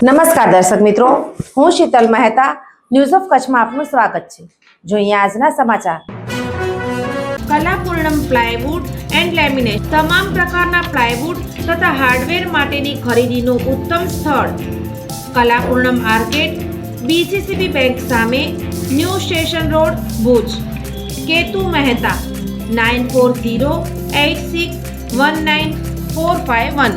નમસ્કાર દર્શક મિત્રો, હું શીતલ મહેતા ન્યૂઝ ઓફ કચ્છમાં આપનું સ્વાગત છે। જોઈએ આજના સમાચાર। કલાપૂર્ણમ પ્લાયવુડ એન્ડ લેમિનેટ તમામ પ્રકારના પ્લાયવુડ તથા હાર્ડવેર માટેની ખરીદીનું ઉત્તમ સ્થળ કલાપૂર્ણમ આર્કેડ, બીસીસીબી બેંક સામે, new station road, Bhuj. Ketu Mehta 9408619451।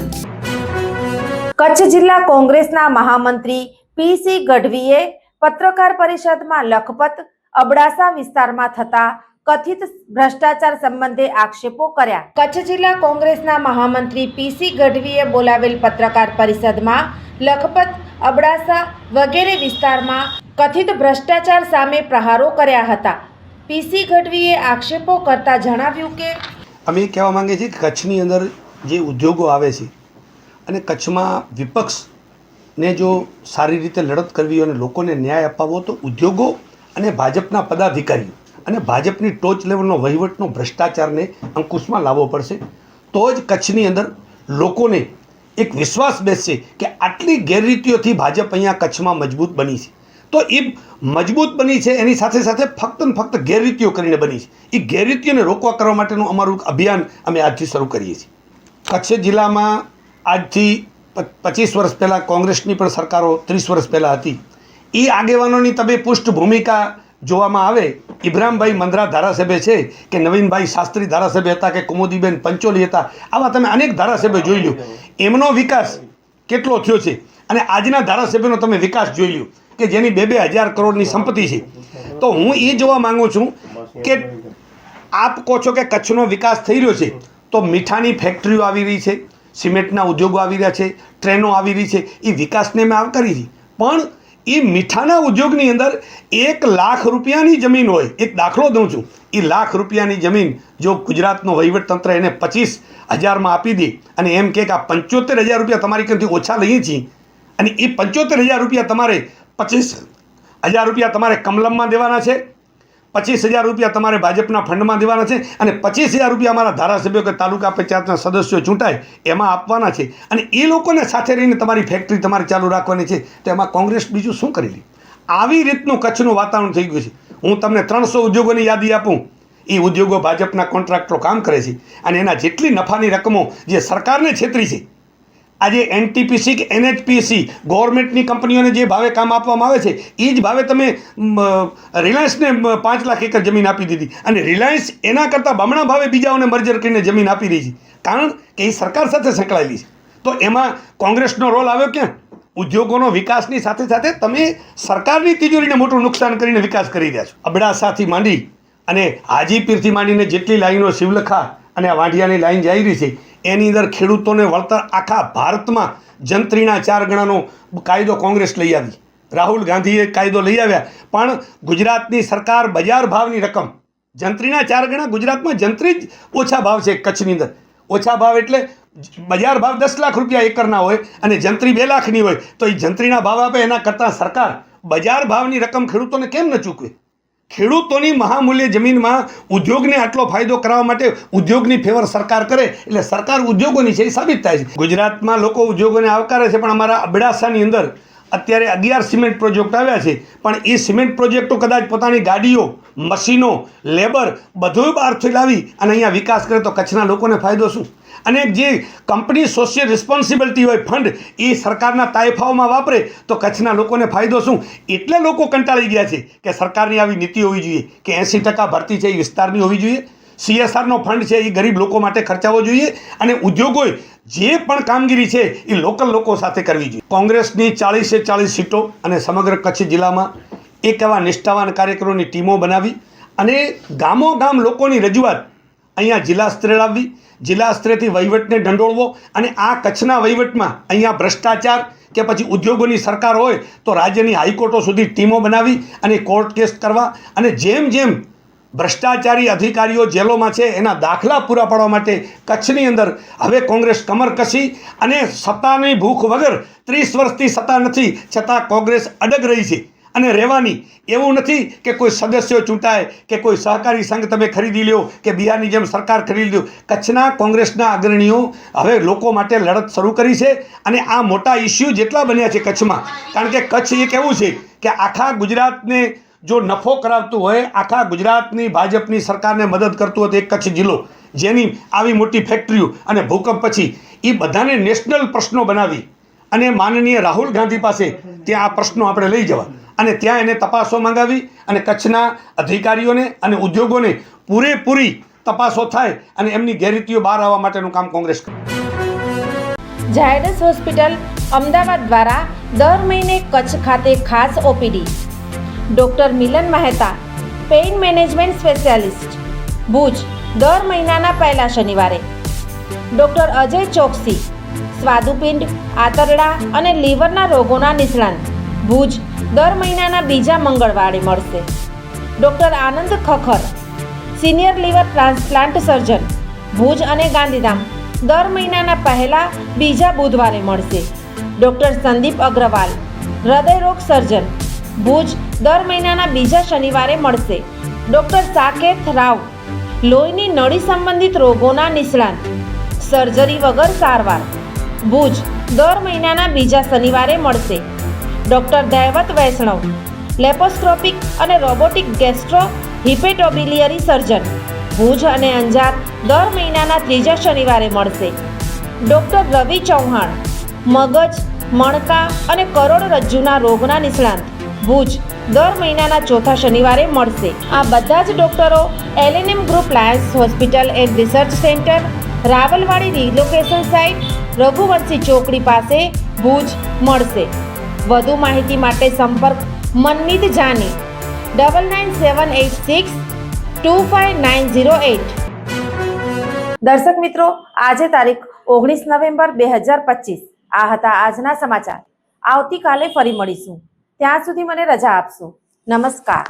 Kutch જિલ્લા કોંગ્રેસના મહામંત્રી પીસી ગઢવીએ પત્રકાર પરિષદમાં લખપત અબડાસા વિસ્તારમાં થતા કથિત ભ્રષ્ટાચાર સંબંધે આક્ષેપો કર્યા। કચ્છ જિલ્લા કોંગ્રેસના મહામંત્રી પીસી ગઢવીએ બોલાવેલ પત્રકાર પરિષદમાં લખપત અબડાસા વગેરે વિસ્તારમાં કથિત ભ્રષ્ટાચાર સામે પ્રહારો કર્યા હતા। પીસી ગઢવીએ આક્ષેપો કરતા જણાવ્યું કે અમે કહેવા માંગીએ છીએ કે કચ્છની અંદર જે ઉદ્યોગો આવે છે અને કચ્છમાં વિપક્ષને જો સારી રીતે લડત કરવી અને લોકોને ન્યાય અપાવવો તો ઉદ્યોગો અને ભાજપના પદાધિકારીઓ અને ભાજપની ટોચ લેવલનો વહીવટનો ભ્રષ્ટાચારને અંકુશમાં લાવવો પડશે। તો જ કચ્છની અંદર લોકોને એક વિશ્વાસ બેસશે કે આટલી ગેરરીતિઓથી ભાજપ અહીંયા કચ્છમાં મજબૂત બની છે। તો એ મજબૂત બની છે એની સાથે સાથે ફક્ત ને ફક્ત ગેરરીતિઓ કરીને બની છે। એ ગેરરીતિઓને રોકવા કરવા માટેનું અમારું અભિયાન અમે આજથી શરૂ કરીએ છીએ। કચ્છ જિલ્લામાં આજથી 25 વર્ષ પહેલાં કોંગ્રેસની પણ સરકારો 30 વર્ષ પહેલાં હતી। એ આગેવાનોની તમે પુષ્ઠ ભૂમિકા જોવામાં આવે, ઇબ્રાહીમભાઈ મંદરા ધારાસભ્ય છે કે નવીનભાઈ શાસ્ત્રી ધારાસભ્ય હતા કે કુમુદીબેન પંચોલી હતા, આવા તમે અનેક ધારાસભ્ય જોઈ લો। એમનો વિકાસ કેટલો થયો છે અને આજના ધારાસભ્યનો તમે વિકાસ જોઈ લો કે જેની 2-2 હજાર કરોડની સંપત્તિ છે। તો હું એ જોવા માગું છું કે આપ કહો છો કે કચ્છનો વિકાસ થઈ રહ્યો છે, તો મીઠાની ફેક્ટરીઓ આવી રહી છે, સિમેન્ટના ઉદ્યોગો આવી રહ્યા છે, ટ્રેનો આવી રહી છે, એ વિકાસને મેં આવકારી છે। પણ એ મીઠાના ઉદ્યોગની અંદર 1 લાખ રૂપિયાની જમીન હોય, એક દાખલો દઉં છું, એ 1 લાખ રૂપિયાની જમીન જો ગુજરાતનો વહીવટતંત્ર એને 25,000માં આપી દે અને એમ કે આ 75,000 રૂપિયા તમારી કંઈથી ઓછા લઈએ છીએ અને એ 75,000 રૂપિયા તમારે 25,000 રૂપિયા તમારે કમલમમાં દેવાના છે, 25,000 રૂપિયા તમારે ભાજપના ફંડમાં દેવાના છે અને 25,000 રૂપિયા અમારા ધારાસભ્યો કે તાલુકા પંચાયતના સદસ્યો ચૂંટાય એમાં આપવાના છે અને એ લોકોને સાથે રહીને તમારી ફેક્ટરી તમારે ચાલુ રાખવાની છે, તો એમાં કોંગ્રેસ બીજું શું કરી લે? આવી રીતનું કચ્છનું વાતાવરણ થઈ ગયું છે। હું તમને 300 ઉદ્યોગોની યાદી આપું, એ ઉદ્યોગો ભાજપના કોન્ટ્રાક્ટરો કામ કરે છે અને એના જેટલી નફાની રકમો જે સરકારને છેતરી છે, આજે એનટીપીસી કે એનએચપીસી ગવર્મેન્ટની કંપનીઓને જે ભાવે કામ આપવામાં આવે છે એ જ ભાવે તમે રિલાયન્સને 5 લાખ એકર જમીન આપી દીધી અને રિલાયન્સ એના કરતાં બમણા ભાવે બીજાઓને મર્જર કરીને જમીન આપી રહી છે, કારણ કે એ સરકાર સાથે સંકળાયેલી છે। તો એમાં કોંગ્રેસનો રોલ આવ્યો ક્યાં? ઉદ્યોગોનો વિકાસની સાથે સાથે તમે સરકારની તિજોરીને મોટું નુકસાન કરીને વિકાસ કરી રહ્યા છો। અબડાસાથી માંડી અને હાજીપીરથી માંડીને જેટલી લાઈનો શિવલખા અને આ વાંઢિયાની લાઈન જઈ રહી છે એની અંદર ખેડૂતોને વળતર આખા ભારતમાં જંત્રીના 4 ગણાનો કાયદો કોંગ્રેસ લઈ આવી, રાહુલ ગાંધીએ કાયદો લઈ આવ્યા, પણ ગુજરાતની સરકાર બજાર ભાવની રકમ જંત્રીના 4 ગણા, ગુજરાતમાં જંત્રી જ ઓછા ભાવ છે કચ્છની અંદર। ઓછા ભાવ એટલે બજાર ભાવ 10 લાખ રૂપિયા એકરના હોય અને જંત્રી 2 લાખની હોય, તો એ જંત્રીના ભાવ આપે એના કરતાં સરકાર બજાર ભાવની રકમ ખેડૂતોને કેમ ન ચૂકવે? ખેડૂતોની મહામૂલ્ય જમીનમાં ઉદ્યોગને આટલો ફાયદો કરાવવા માટે ઉદ્યોગની ફેવર સરકાર કરે એટલે સરકાર ઉદ્યોગોની છે એ સાબિત થાય છે। ગુજરાતમાં લોકો ઉદ્યોગોને આવકારે છે, પણ અમારા અબડાસાની અંદર અત્યારે 11 સિમેન્ટ પ્રોજેક્ટ આવ્યા છે, પણ એ સિમેન્ટ પ્રોજેક્ટો કદાચ પોતાની ગાડીઓ, મશીનો, લેબર બધું બહારથી લાવી અને અહીંયા વિકાસ કરે તો કચ્છના લોકોને ફાયદો શું? અને જે કંપની સોશિયલ રિસ્પોન્સિબિલિટી હોય ફંડ એ સરકારના તાઇફાઓમાં વાપરે તો કચ્છના લોકોને ફાયદો શું? એટલે લોકો કંટાળી ગયા છે કે સરકારની આવી નીતિ હોવી જોઈએ કે 80% ભરતી છે એ વિસ્તારની હોવી જોઈએ, CSRનો ફંડ છે એ ગરીબ લોકો માટે ખર્ચાવવો જોઈએ અને ઉદ્યોગોએ જે પણ કામગીરી છે એ લોકલ લોકો સાથે કરવી જોઈએ। કોંગ્રેસની 40-40 સીટો અને સમગ્ર કચ્છ જિલ્લામાં એક એવા નિષ્ઠાવાન કાર્યકરોની ટીમો બનાવી અને ગામો ગામ લોકોની રજૂઆત અહીંયા જિલ્લા સ્તરે લાવવી, જિલ્લા સ્તરેથી વહીવટને ઢંઢોળવો અને આ કચ્છના વહીવટમાં અહીંયા ભ્રષ્ટાચાર કે પછી ઉદ્યોગોની સરકાર હોય તો રાજ્યની હાઈકોર્ટો સુધી ટીમો બનાવી અને કોર્ટ કેસ કરવા અને જેમ જેમ ભ્રષ્ટાચારી અધિકારીઓ જેલોમાં છે એના દાખલા પૂરા પાડવા માટે કચ્છની અંદર હવે કોંગ્રેસ કમર કસી અને સત્તાની ભૂખ વગર 30 વર્ષથી સત્તા નથી છતાં કોંગ્રેસ અડગ રહી છે અને રહેવાની. એવું નથી કે કોઈ સદસ્યો ચૂંટાય કે કોઈ સહકારી સંઘ તમે ખરીદી લ્યો કે બિહારની જેમ સરકાર ખરીદી લ્યો. કચ્છના કોંગ્રેસના અગ્રણીઓ હવે લોકો માટે લડત શરૂ કરી છે અને આ મોટા ઇસ્યુ જેટલા બન્યા છે કચ્છમાં, કારણ કે કચ્છ એક એવું છે કે આખા ગુજરાતને જો નફો કરાવતું હોય, આખા ગુજરાતની ભાજપની સરકારને મદદ કરતું હોય તો એક કચ્છ જિલ્લો, જેની આવી મોટી ફેક્ટરીઓ અને ભૂકંપ પછી એ બધાને નેશનલ પ્રશ્નો બનાવી અને માનનીય રાહુલ ગાંધી પાસે ત્યાં આ પ્રશ્નો આપણે લઈ જવા અને ત્યાં એને તપાસો મંગાવી અને કચ્છના અધિકારીઓને અને ઉદ્યોગોને પૂરેપૂરી તપાસો થાય અને એમની ગેરરીતિઓ બહાર આવવા માટેનું કામ કોંગ્રેસ કરે. ઝાયડસ હોસ્પિટલ અમદાવાદ દ્વારા દર મહિને કચ્છ ખાતે ખાસ OPD. Doctor Milan Mehta, pain management specialist, Bhuj, દર મહિનાના પહેલા શનિવારે. ડૉક્ટર અજય ચોકસી, સ્વાદુપિંડ, આંતરડા અને લીવરના રોગોના નિષ્ણાંત, ભુજ, દર મહિનાના બીજા મંગળવારે મળશે. Doctor Anand Khakhar, senior liver transplant surgeon, Bhuj અને ગાંધીધામ, દર મહિનાના પહેલા બીજા બુધવારે મળશે. ડૉક્ટર સંદીપ અગ્રવાલ, હૃદયરોગ સર્જન, ભુજ, દર મહિનાના બીજા શનિવારે મળશે. ડૉક્ટર સાકેત રાવ, લોહીની નળી સંબંધિત રોગોના નિષ્ણાંત, સર્જરી વગર સારવાર, ભુજ, દર મહિનાના બીજા શનિવારે મળશે. ડૉક્ટર દૈવત વૈષ્ણવ, લેપોસ્કોપિક અને રોબોટિક ગેસ્ટ્રો હિપેટોબિલિયરી સર્જન, ભુજ અને અંજાર, દર મહિનાના ત્રીજા શનિવારે મળશે. ડૉક્ટર રવિ ચૌહાણ, મગજ, મણકા અને કરોડરજ્જુના રોગના નિષ્ણાંત, ભુજ, દર મહિનાના ચોથા શનિવારે મળશે. આ બધા જ ડૉક્ટરો LNM group Lions hospital and research centre, Rawalwadi relocation site, Raghuvanshi ચોકડી પાસે, ભુજ મળશે. વધુ માહિતી માટે સંપર્ક મનમીત જાની 9978625908. દર્શક મિત્રો, આજે તારીખ 19 નવેમ્બર 2025. આ હતા આજના સમાચાર. આવતીકાલે ફરી મળીશું. ત્યાં સુધી મને રજા આપશો. નમસ્કાર.